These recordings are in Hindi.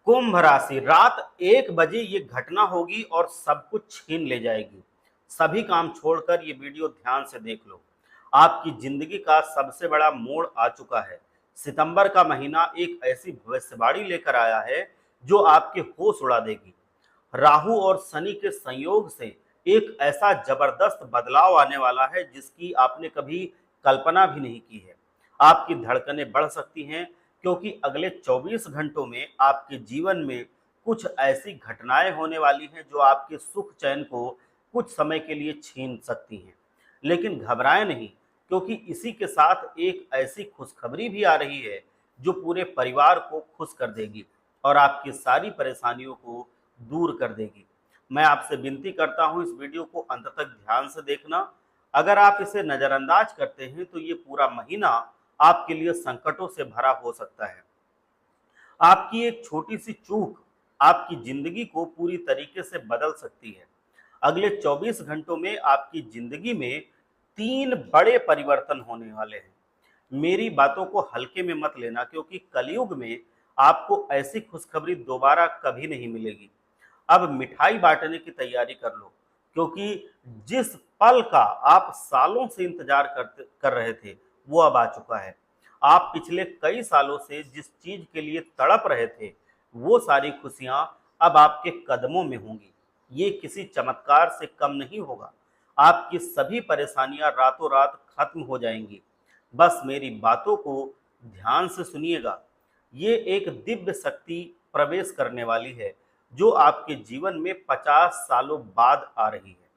कुंभ राशि, रात 1 बजे ये घटना होगी और सब कुछ छीन ले जाएगी। सभी काम छोड़कर ये वीडियो ध्यान से देख लो। आपकी जिंदगी का सबसे बड़ा मोड़ आ चुका है। सितंबर का महीना एक ऐसी भविष्यवाणी लेकर आया है जो आपके होश उड़ा देगी। राहु और शनि के संयोग से एक ऐसा जबरदस्त बदलाव आने वाला है जिसकी आपने कभी कल्पना भी नहीं की है। आपकी धड़कनें बढ़ सकती हैं क्योंकि अगले 24 घंटों में आपके जीवन में कुछ ऐसी घटनाएं होने वाली हैं जो आपके सुख चैन को कुछ समय के लिए छीन सकती हैं। लेकिन घबराएं नहीं, क्योंकि इसी के साथ एक ऐसी खुशखबरी भी आ रही है जो पूरे परिवार को खुश कर देगी और आपकी सारी परेशानियों को दूर कर देगी। मैं आपसे विनती करता हूं, इस वीडियो को अंत तक ध्यान से देखना। अगर आप इसे नजरअंदाज करते हैं तो ये पूरा महीना आपके लिए संकटों से भरा हो सकता है। आपकी एक छोटी सी चूक आपकी जिंदगी को पूरी तरीके से बदल सकती है। अगले 24 घंटों में आपकी जिंदगी में 3 बड़े परिवर्तन होने वाले हैं। मेरी बातों को हल्के में मत लेना, क्योंकि कलयुग में आपको ऐसी खुशखबरी दोबारा कभी नहीं मिलेगी। अब मिठाई बांटने की तैयारी कर लो, क्योंकि जिस पल का आप सालों से इंतजार कर रहे थे वो अब आ चुका है। आप पिछले कई सालों से जिस चीज के लिए तड़प रहे थे वो सारी खुशियां अब आपके कदमों में होंगी। ये किसी चमत्कार से कम नहीं होगा। आपकी सभी परेशानियां रातों रात खत्म हो जाएंगी। बस मेरी बातों को ध्यान से सुनिएगा। ये एक दिव्य शक्ति प्रवेश करने वाली है जो आपके जीवन में 50 सालों बाद आ रही है।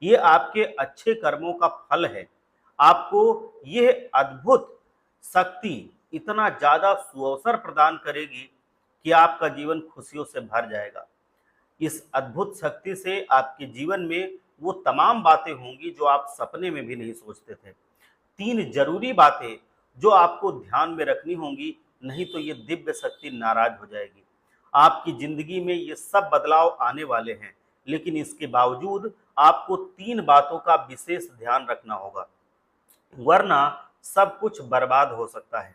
ये आपके अच्छे कर्मों का फल है। आपको यह अद्भुत शक्ति इतना ज्यादा सुअवसर प्रदान करेगी कि आपका जीवन खुशियों से भर जाएगा। इस अद्भुत शक्ति से आपके जीवन में वो तमाम बातें होंगी जो आप सपने में भी नहीं सोचते थे। 3 जरूरी बातें जो आपको ध्यान में रखनी होंगी, नहीं तो ये दिव्य शक्ति नाराज हो जाएगी। आपकी जिंदगी में ये सब बदलाव आने वाले हैं, लेकिन इसके बावजूद आपको 3 बातों का विशेष ध्यान रखना होगा, वरना सब कुछ बर्बाद हो सकता है।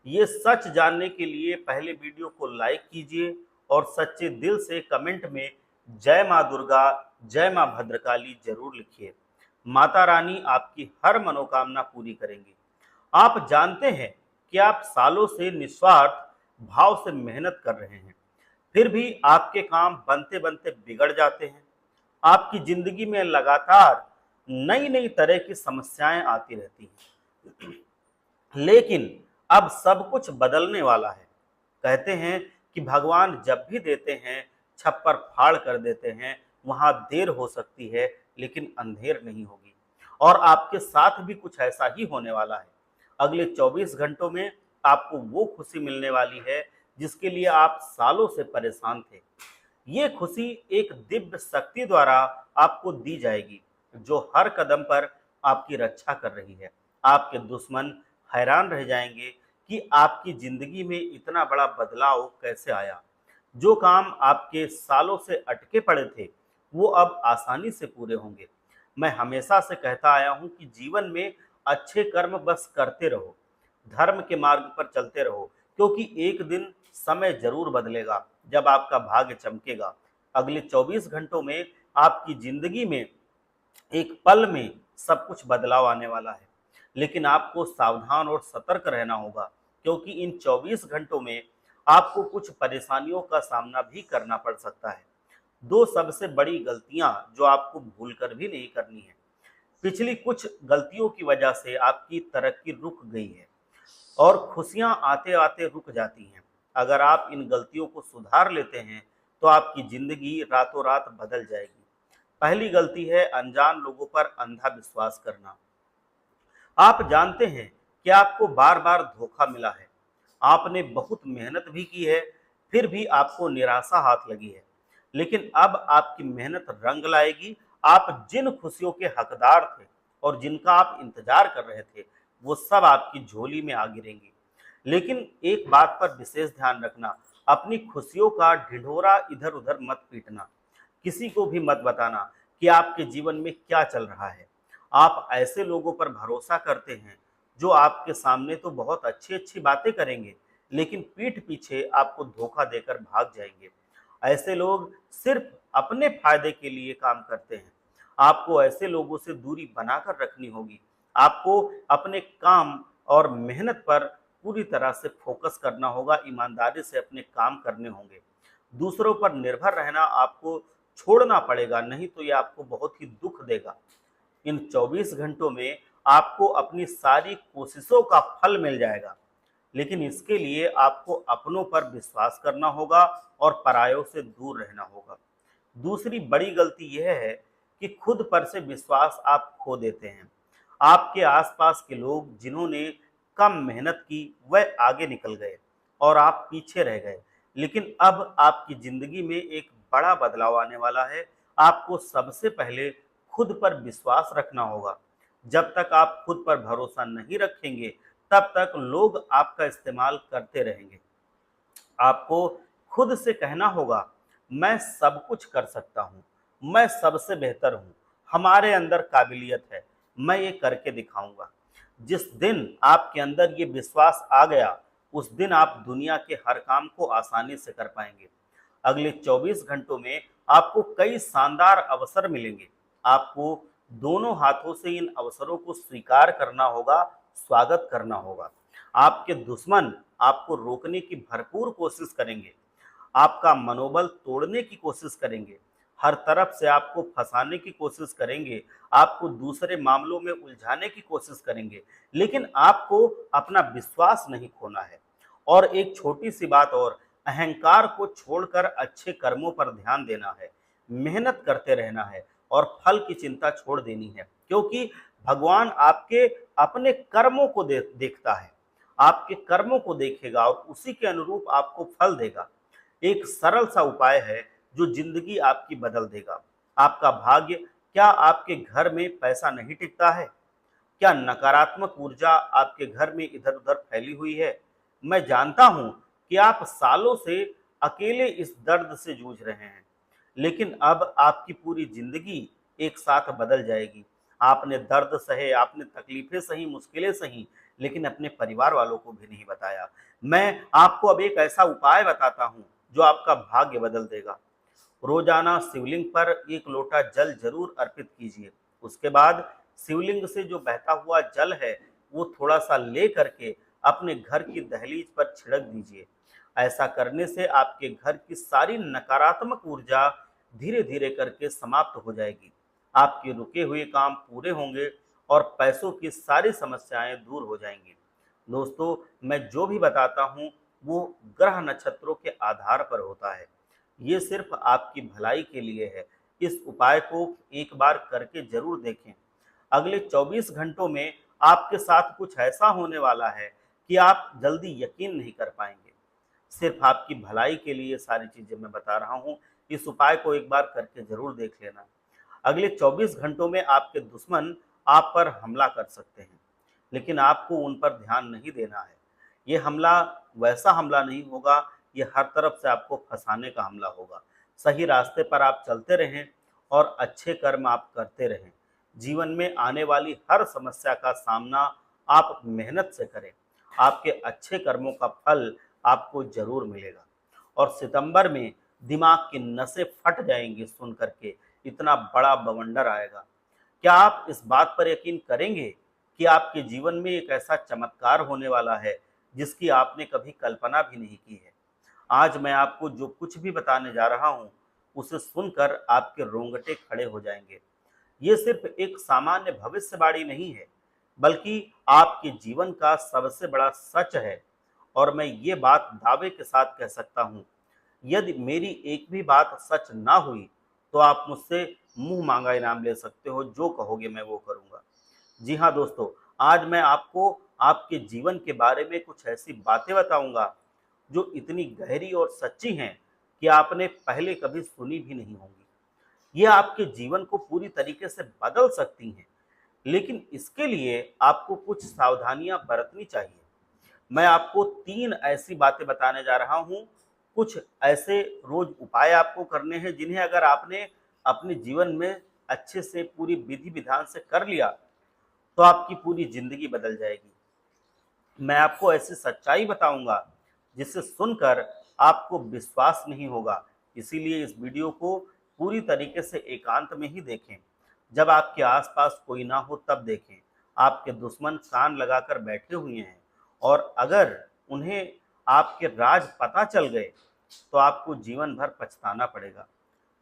ये सच जानने के लिए पहले वीडियो को लाइक कीजिए और सच्चे दिल से कमेंट में जय माँ दुर्गा, जय माँ भद्रकाली जरूर लिखिए। माता रानी आपकी हर मनोकामना पूरी करेंगी। आप जानते हैं कि आप सालों से निस्वार्थ भाव से मेहनत कर रहे हैं, फिर भी आपके काम बनते बनते बिगड़ जाते हैं। आपकी जिंदगी में लगातार नई नई तरह की समस्याएं आती रहती हैं, लेकिन अब सब कुछ बदलने वाला है। कहते हैं कि भगवान जब भी देते हैं छप्पर फाड़ कर देते हैं। वहां देर हो सकती है, लेकिन अंधेर नहीं होगी। और आपके साथ भी कुछ ऐसा ही होने वाला है। अगले 24 घंटों में आपको वो खुशी मिलने वाली है जिसके लिए आप सालों से परेशान थे। ये खुशी एक दिव्य शक्ति द्वारा आपको दी जाएगी जो हर कदम पर आपकी रक्षा कर रही है। आपके दुश्मन हैरान रह जाएंगे कि आपकी जिंदगी में इतना बड़ा बदलाव कैसे आया। जो काम आपके सालों से अटके पड़े थे वो अब आसानी से पूरे होंगे। मैं हमेशा से कहता आया हूं कि जीवन में अच्छे कर्म बस करते रहो, धर्म के मार्ग पर चलते रहो, क्योंकि एक दिन समय जरूर बदलेगा जब आपका भाग्य चमकेगा। अगले 24 घंटों में आपकी जिंदगी में एक पल में सब कुछ बदलाव आने वाला है, लेकिन आपको सावधान और सतर्क रहना होगा, क्योंकि इन 24 घंटों में आपको कुछ परेशानियों का सामना भी करना पड़ सकता है। 2 सबसे बड़ी गलतियां जो आपको भूलकर भी नहीं करनी है। पिछली कुछ गलतियों की वजह से आपकी तरक्की रुक गई है और खुशियां आते आते रुक जाती हैं। अगर आप इन गलतियों को सुधार लेते हैं तो आपकी जिंदगी रातों रात बदल जाएगी। पहली गलती है अनजान लोगों पर अंधा विश्वास करना। आप जानते हैं कि आपको बार बार धोखा मिला है। आपने बहुत मेहनत भी की है, फिर भी आपको निराशा हाथ लगी है। लेकिन अब आपकी मेहनत रंग लाएगी। आप जिन खुशियों के हकदार थे और जिनका आप इंतजार कर रहे थे वो सब आपकी झोली में आ गिरेंगी। लेकिन एक बात पर विशेष ध्यान रखना, अपनी खुशियों का ढिढोरा इधर उधर मत पीटना। किसी को भी मत बताना कि आपके जीवन में क्या चल रहा है। आप ऐसे लोगों पर भरोसा करते हैं जो आपके सामने तो बहुत अच्छी अच्छी बातें करेंगे, लेकिन पीठ पीछे आपको धोखा देकर भाग जाएंगे। ऐसे लोग सिर्फ अपने फायदे के लिए काम करते हैं। आपको ऐसे लोगों से दूरी बनाकर रखनी होगी। आपको अपने काम और मेहनत पर पूरी तरह से फोकस करना होगा, ईमानदारी से अपने काम करने होंगे। दूसरों पर निर्भर रहना आपको छोड़ना पड़ेगा, नहीं तो ये आपको बहुत ही दुख देगा। इन 24 घंटों में आपको अपनी सारी कोशिशों का फल मिल जाएगा, लेकिन इसके लिए आपको अपनों पर विश्वास करना होगा और परायों से दूर रहना होगा। दूसरी बड़ी गलती यह है कि खुद पर से विश्वास आप खो देते हैं। आपके आसपास के लोग जिन्होंने कम मेहनत की वह आगे निकल गए और आप पीछे रह गए। लेकिन अब आपकी जिंदगी में एक बड़ा बदलाव आने वाला है। आपको सबसे पहले खुद पर विश्वास रखना होगा। जब तक आप खुद पर भरोसा नहीं रखेंगे, तब तक लोग आपका इस्तेमाल करते रहेंगे। आपको खुद से कहना होगा, मैं सब कुछ कर सकता हूँ, मैं सबसे बेहतर हूँ, हमारे अंदर काबिलियत है, मैं ये करके दिखाऊंगा। जिस दिन आपके अंदर ये विश्वास आ गया, उस दिन आप दुनिया के हर काम को आसानी से कर पाएंगे। अगले 24 घंटों में आपको कई शानदार अवसर मिलेंगे। आपको दोनों हाथों से इन अवसरों को स्वीकार करना होगा, स्वागत करना होगा। आपके दुश्मन आपको रोकने की भरपूर कोशिश करेंगे, आपका मनोबल तोड़ने की कोशिश करेंगे, हर तरफ से आपको फंसाने की कोशिश करेंगे, आपको दूसरे मामलों में उलझाने की कोशिश करेंगे, लेकिन आपको अपना विश्वास नहीं खोना है। और एक छोटी सी बात और, अहंकार को छोड़कर अच्छे कर्मों पर ध्यान देना है, मेहनत करते रहना है और फल की चिंता छोड़ देनी है, क्योंकि भगवान आपके अपने कर्मों को देखता है, आपके कर्मों को देखेगा और उसी के अनुरूप आपको फल देगा। एक सरल सा उपाय है जो जिंदगी आपकी बदल देगा। आपका भाग्य, क्या आपके घर में पैसा नहीं टिकता है? क्या नकारात्मक ऊर्जा आपके घर में इधर उधर फैली हुई है? मैं जानता हूं कि आप सालों से अकेले इस दर्द से जूझ रहे हैं, लेकिन अब आपकी पूरी जिंदगी एक साथ बदल जाएगी। आपने दर्द सहे, आपने तकलीफें सही, मुश्किलें सही, लेकिन अपने परिवार वालों को भी नहीं बताया। मैं आपको अब एक ऐसा उपाय बताता हूं जो आपका भाग्य बदल देगा। रोजाना शिवलिंग पर एक लोटा जल जरूर अर्पित कीजिए। उसके बाद शिवलिंग से जो बहता हुआ जल है, वो थोड़ा सा ले करके अपने घर की दहलीज पर छिड़क दीजिए। ऐसा करने से आपके घर की सारी नकारात्मक ऊर्जा धीरे धीरे करके समाप्त हो जाएगी। आपके रुके हुए काम पूरे होंगे और पैसों की सारी समस्याएं दूर हो जाएंगी। दोस्तों, मैं जो भी बताता हूँ वो ग्रह नक्षत्रों के आधार पर होता है। ये सिर्फ आपकी भलाई के लिए है। इस उपाय को एक बार करके जरूर देखें। अगले 24 घंटों में आपके साथ कुछ ऐसा होने वाला है कि आप जल्दी यकीन नहीं कर पाएंगे। सिर्फ आपकी भलाई के लिए सारी चीजें मैं बता रहा हूँ। इस उपाय को एक बार करके जरूर देख लेना। अगले 24 घंटों में आपके दुश्मन आप पर हमला कर सकते हैं, लेकिन आपको उन पर ध्यान नहीं देना है। ये हमला वैसा हमला नहीं होगा, ये हर तरफ से आपको फंसाने का हमला होगा। सही रास्ते पर आप चलते रहें और अच्छे कर्म आप करते रहें। जीवन में आने वाली हर समस्या का सामना आप मेहनत से करें। आपके अच्छे कर्मों का फल आपको जरूर मिलेगा। और सितंबर में दिमाग की नसें फट जाएंगी सुन करके, इतना बड़ा बवंडर आएगा। क्या आप इस बात पर यकीन करेंगे कि आपके जीवन में एक ऐसा चमत्कार होने वाला है जिसकी आपने कभी कल्पना भी नहीं की है? आज मैं आपको जो कुछ भी बताने जा रहा हूँ, उसे सुनकर आपके रोंगटे खड़े हो जाएंगे। ये सिर्फ एक सामान्य भविष्यवाणी नहीं है, बल्कि आपके जीवन का सबसे बड़ा सच है। और मैं ये बात दावे के साथ कह सकता हूँ, यदि मेरी एक भी बात सच ना हुई तो आप मुझसे मुंह मांगा इनाम ले सकते हो। जो कहोगे मैं वो करूँगा। जी हाँ दोस्तों, आज मैं आपको आपके जीवन के बारे में कुछ ऐसी बातें बताऊंगा जो इतनी गहरी और सच्ची हैं कि आपने पहले कभी सुनी भी नहीं होंगी। ये आपके जीवन को पूरी तरीके से बदल सकती हैं, लेकिन इसके लिए आपको कुछ सावधानियां बरतनी चाहिए। मैं आपको 3 ऐसी बातें बताने जा रहा हूँ। कुछ ऐसे रोज उपाय आपको करने हैं जिन्हें अगर आपने अपने जीवन में अच्छे से पूरी विधि विधान से कर लिया तो आपकी पूरी जिंदगी बदल जाएगी। मैं आपको ऐसी सच्चाई बताऊंगा जिसे सुनकर आपको विश्वास नहीं होगा। इसीलिए इस वीडियो को पूरी तरीके से एकांत में ही देखें। जब आपके आसपास कोई ना हो तब देखें। आपके दुश्मन कान लगाकर बैठे हुए हैं और अगर उन्हें आपके राज पता चल गए तो आपको जीवन भर पछताना पड़ेगा।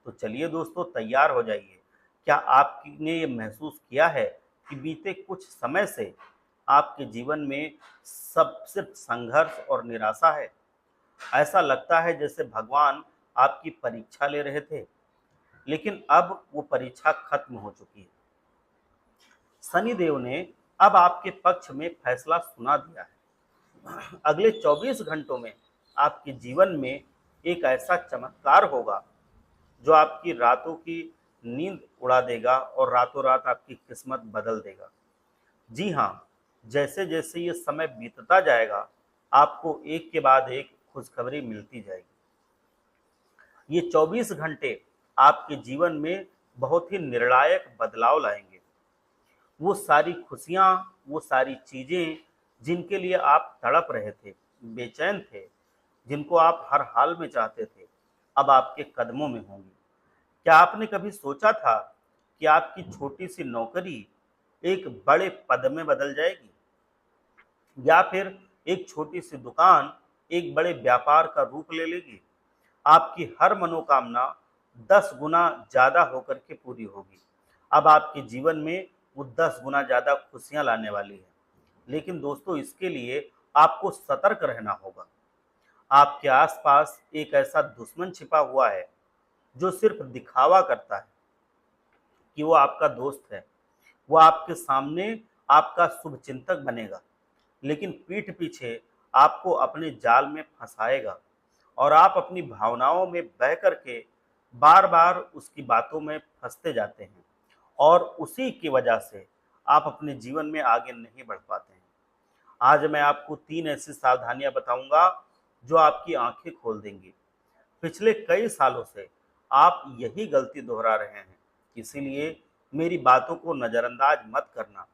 तो चलिए दोस्तों, तैयार हो जाइए। क्या आपने ये महसूस किया है कि बीते कुछ समय से आपके जीवन में सब सिर्फ संघर्ष और निराशा है? ऐसा लगता है जैसे भगवान आपकी परीक्षा ले रहे थे, लेकिन अब वो परीक्षा खत्म हो चुकी है। शनिदेव ने अब आपके पक्ष में फैसला सुना दिया है। अगले 24 घंटों में आपके जीवन में एक ऐसा चमत्कार होगा जो आपकी रातों की नींद उड़ा देगा और रातों रात आपकी किस्मत बदल देगा। जी हाँ, जैसे जैसे ये समय बीतता जाएगा, आपको एक के बाद एक खुशखबरी मिलती जाएगी। ये 24 घंटे आपके जीवन में बहुत ही निर्णायक बदलाव लाएंगे। वो सारी खुशियाँ, वो सारी चीज़ें जिनके लिए आप तड़प रहे थे, बेचैन थे, जिनको आप हर हाल में चाहते थे, अब आपके कदमों में होंगी। क्या आपने कभी सोचा था कि आपकी छोटी सी नौकरी एक बड़े पद में बदल जाएगी, या फिर एक छोटी सी दुकान एक बड़े व्यापार का रूप ले लेगी? आपकी हर मनोकामना 10 गुना ज्यादा होकर के पूरी होगी। अब आपके जीवन में वो 10 गुना ज्यादा खुशियां लाने वाली है। लेकिन दोस्तों, इसके लिए आपको सतर्क रहना होगा। आपके आसपास एक ऐसा दुश्मन छिपा हुआ है जो सिर्फ दिखावा करता है कि वो आपका दोस्त है। वो आपके सामने आपका शुभ चिंतक बनेगा, लेकिन पीठ पीछे आपको अपने जाल में फंसाएगा और आप अपनी भावनाओं में बह करके बार बार उसकी बातों में फंसते जाते हैं और उसी की वजह से आप अपने जीवन में आगे नहीं बढ़ पाते हैं। आज मैं आपको 3 ऐसी सावधानियां बताऊंगा जो आपकी आंखें खोल देंगी। पिछले कई सालों से आप यही गलती दोहरा रहे हैं, इसीलिए मेरी बातों को नज़रअंदाज मत करना,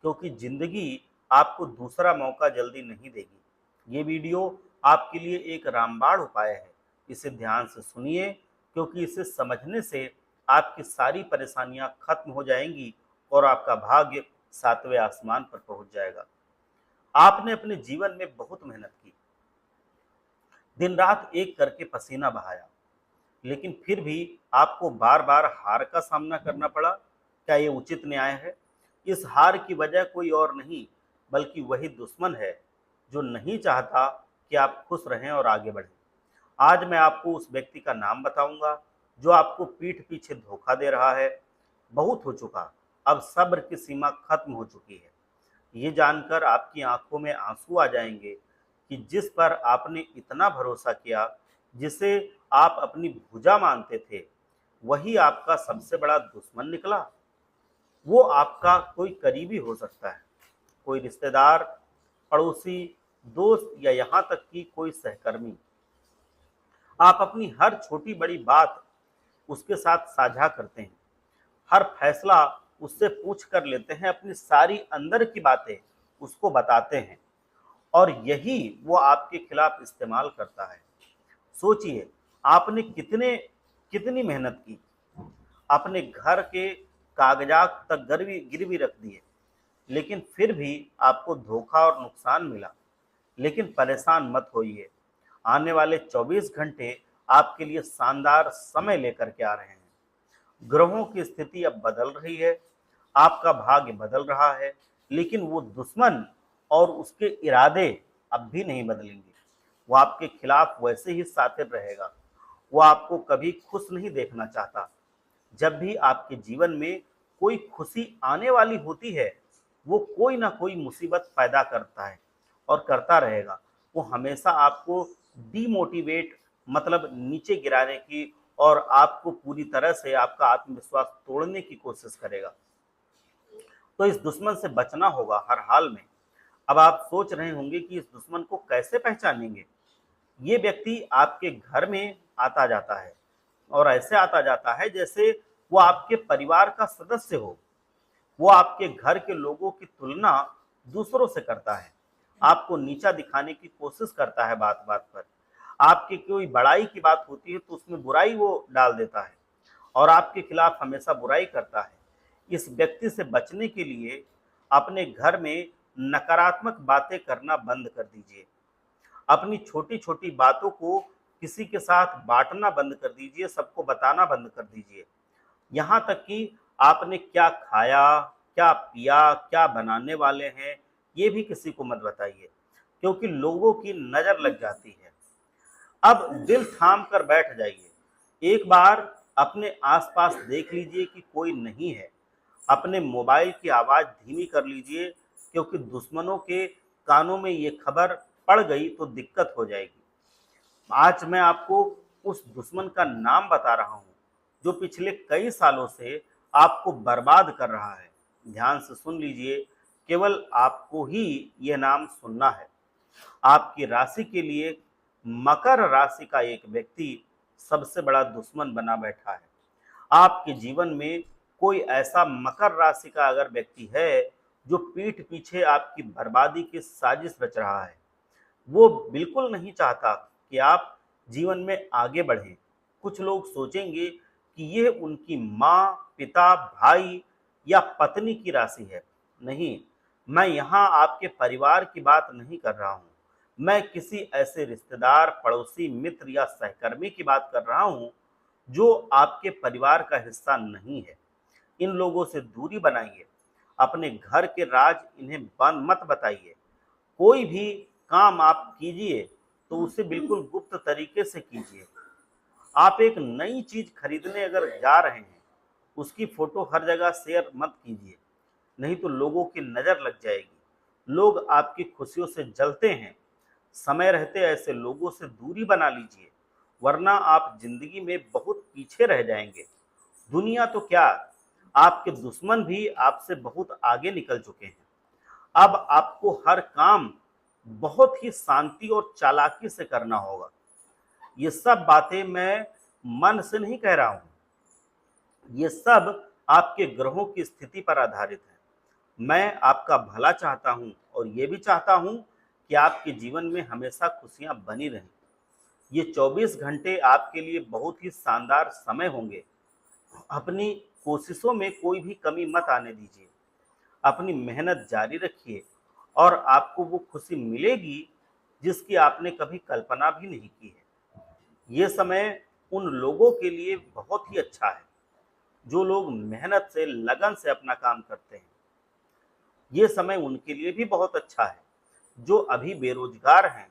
क्योंकि ज़िंदगी आपको दूसरा मौका जल्दी नहीं देगी। ये वीडियो आपके लिए एक रामबाण उपाय है। इसे ध्यान से सुनिए, क्योंकि इसे समझने से आपकी सारी परेशानियां खत्म हो जाएंगी और आपका भाग्य 7वें आसमान पर पहुंच जाएगा। आपने अपने जीवन में बहुत मेहनत की, दिन रात एक करके पसीना बहाया, लेकिन फिर भी आपको बार बार हार का सामना करना पड़ा। क्या ये उचित न्याय है? इस हार की वजह कोई और नहीं, बल्कि वही दुश्मन है जो नहीं चाहता कि आप खुश रहें और आगे बढ़ें। आज मैं आपको उस व्यक्ति का नाम बताऊंगा जो आपको पीठ पीछे धोखा दे रहा है। बहुत हो चुका, अब सब्र की सीमा खत्म हो चुकी है। ये जानकर आपकी आंखों में आंसू आ जाएंगे कि जिस पर आपने इतना भरोसा किया, जिसे आप अपनी भुजा मानते थे, वही आपका सबसे बड़ा दुश्मन निकला। वो आपका कोई करीबी हो सकता है, कोई रिश्तेदार, पड़ोसी, दोस्त या यहाँ तक कि कोई सहकर्मी। आप अपनी हर छोटी बड़ी बात उसके साथ साझा करते हैं, हर फैसला उससे पूछ कर लेते हैं, अपनी सारी अंदर की बातें उसको बताते हैं और यही वो आपके खिलाफ इस्तेमाल करता है। सोचिए, आपने कितनी मेहनत की, अपने घर के कागजात तक गिरवी रख दिए, लेकिन फिर भी आपको धोखा और नुकसान मिला। लेकिन परेशान मत होइए, आने वाले 24 घंटे आपके लिए शानदार समय लेकर के आ रहे हैं। ग्रहों की स्थिति अब बदल रही है, आपका भाग्य बदल रहा है, लेकिन वो दुश्मन और उसके इरादे अब भी नहीं बदलेंगे। वो आपके खिलाफ वैसे ही सातिर रहेगा। वो आपको कभी खुश नहीं देखना चाहता। जब भी आपके जीवन में कोई खुशी आने वाली होती है, वो कोई ना कोई मुसीबत पैदा करता है और करता रहेगा। वो हमेशा आपको डीमोटिवेट, मतलब नीचे गिराने की और आपको पूरी तरह से आपका आत्मविश्वास तोड़ने की कोशिश करेगा। तो इस दुश्मन से बचना होगा हर हाल में। अब आप सोच रहे होंगे कि इस दुश्मन को कैसे पहचानेंगे। ये व्यक्ति आपके घर में आता जाता है और ऐसे आता जाता है जैसे वो आपके परिवार का सदस्य हो। वो आपके घर के लोगों की तुलना दूसरों से करता है, आपको नीचा दिखाने की कोशिश करता है बात बात पर। आपकी कोई बड़ाई की बात होती है तो उसमें बुराई वो डाल देता है और आपके खिलाफ हमेशा बुराई करता है। इस व्यक्ति से बचने के लिए अपने घर में नकारात्मक बातें करना बंद कर दीजिए। अपनी छोटी-छोटी बातों को किसी के साथ बाँटना बंद कर दीजिए, सबको बताना बंद कर दीजिए। यहाँ तक कि आपने क्या खाया, क्या पिया, क्या बनाने वाले हैं, ये भी किसी को मत बताइए, क्योंकि लोगों की नज़र लग जाती है। अब दिल थाम कर बैठ जाइए। एक बार अपने आसपास देख लीजिए कि कोई नहीं है। अपने मोबाइल की आवाज़ धीमी कर लीजिए, क्योंकि दुश्मनों के कानों में ये खबर पड़ गई तो दिक्कत हो जाएगी। आज मैं आपको उस दुश्मन का नाम बता रहा हूँ, जो पिछले कई सालों से आपको बर्बाद कर रहा है। ध्यान से सुन लीजिए, केवल आपको ही ये नाम सुनना है। आपकी राशि के लिए मकर राशि का एक व्यक्ति सबसे बड़ा दुश्मन बना बैठा है। आपके जीवन में कोई ऐसा मकर राशि का अगर व्यक्ति है जो पीठ पीछे आपकी बर्बादी की साजिश रच रहा है, वो बिल्कुल नहीं चाहता कि आप जीवन में आगे बढ़ें। कुछ लोग सोचेंगे कि ये उनकी माँ, पिता, भाई या पत्नी की राशि है। नहीं, मैं यहाँ आपके परिवार की बात नहीं कर रहा हूँ। मैं किसी ऐसे रिश्तेदार, पड़ोसी, मित्र या सहकर्मी की बात कर रहा हूँ जो आपके परिवार का हिस्सा नहीं है। इन लोगों से दूरी बनाइए। अपने घर के राज इन्हें मत बताइए। कोई भी काम आप कीजिए तो उसे बिल्कुल गुप्त तरीके से कीजिए। आप एक नई चीज खरीदने अगर जा रहे हैं, उसकी फोटो हर जगह शेयर मत कीजिए, नहीं तो लोगों की नज़र लग जाएगी। लोग आपकी खुशियों से जलते हैं। समय रहते ऐसे लोगों से दूरी बना लीजिए, वरना आप जिंदगी में बहुत पीछे रह जाएंगे। दुनिया तो क्या, आपके दुश्मन भी आपसे बहुत आगे निकल चुके हैं। अब आपको हर काम बहुत ही शांति और चालाकी से करना होगा। ये सब बातें मैं मन से नहीं कह रहा हूँ, ये सब आपके ग्रहों की स्थिति पर आधारित है। मैं आपका भला चाहता हूँ और ये भी चाहता हूँ कि आपके जीवन में हमेशा खुशियाँ बनी रहें। ये 24 घंटे आपके लिए बहुत ही शानदार समय होंगे। अपनी कोशिशों में कोई भी कमी मत आने दीजिए। अपनी मेहनत जारी रखिए और आपको वो खुशी मिलेगी जिसकी आपने कभी कल्पना भी नहीं की है। ये समय उन लोगों के लिए बहुत ही अच्छा है जो लोग मेहनत से, लगन से अपना काम करते हैं। ये समय उनके लिए भी बहुत अच्छा है जो अभी बेरोजगार हैं।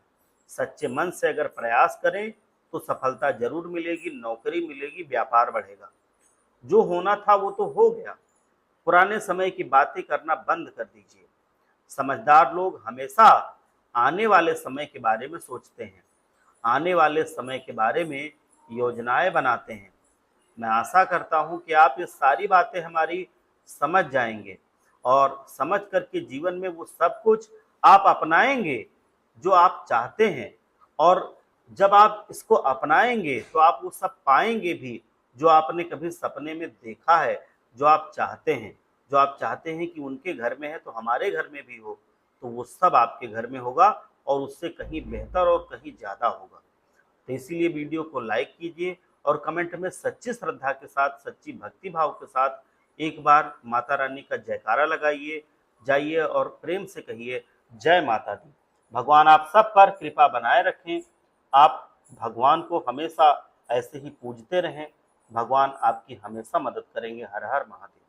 सच्चे मन से अगर प्रयास करें तो सफलता जरूर मिलेगी, नौकरी मिलेगी, व्यापार बढ़ेगा। जो होना था वो तो हो गया। पुराने समय की बातें करना बंद कर दीजिए। समझदार लोग हमेशा आने वाले समय के बारे में सोचते हैं, आने वाले समय के बारे में योजनाएं बनाते हैं। मैं आशा करता हूं कि आप ये सारी बातें हमारी समझ जाएंगे और समझ करके जीवन में वो सब कुछ आप अपनाएंगे जो आप चाहते हैं। और जब आप इसको अपनाएंगे तो आप वो सब पाएंगे भी जो आपने कभी सपने में देखा है, जो आप चाहते हैं। जो आप चाहते हैं कि उनके घर में है तो हमारे घर में भी हो, तो वो सब आपके घर में होगा और उससे कहीं बेहतर और कहीं ज़्यादा होगा। तो इसीलिए वीडियो को लाइक कीजिए और कमेंट में सच्ची श्रद्धा के साथ, सच्ची भक्ति भाव के साथ एक बार माता रानी का जयकारा लगाइए, जाइए और प्रेम से कहिए जय माता दी। भगवान आप सब पर कृपा बनाए रखें। आप भगवान को हमेशा ऐसे ही पूजते रहें। भगवान आपकी हमेशा मदद करेंगे। हर हर महादेव।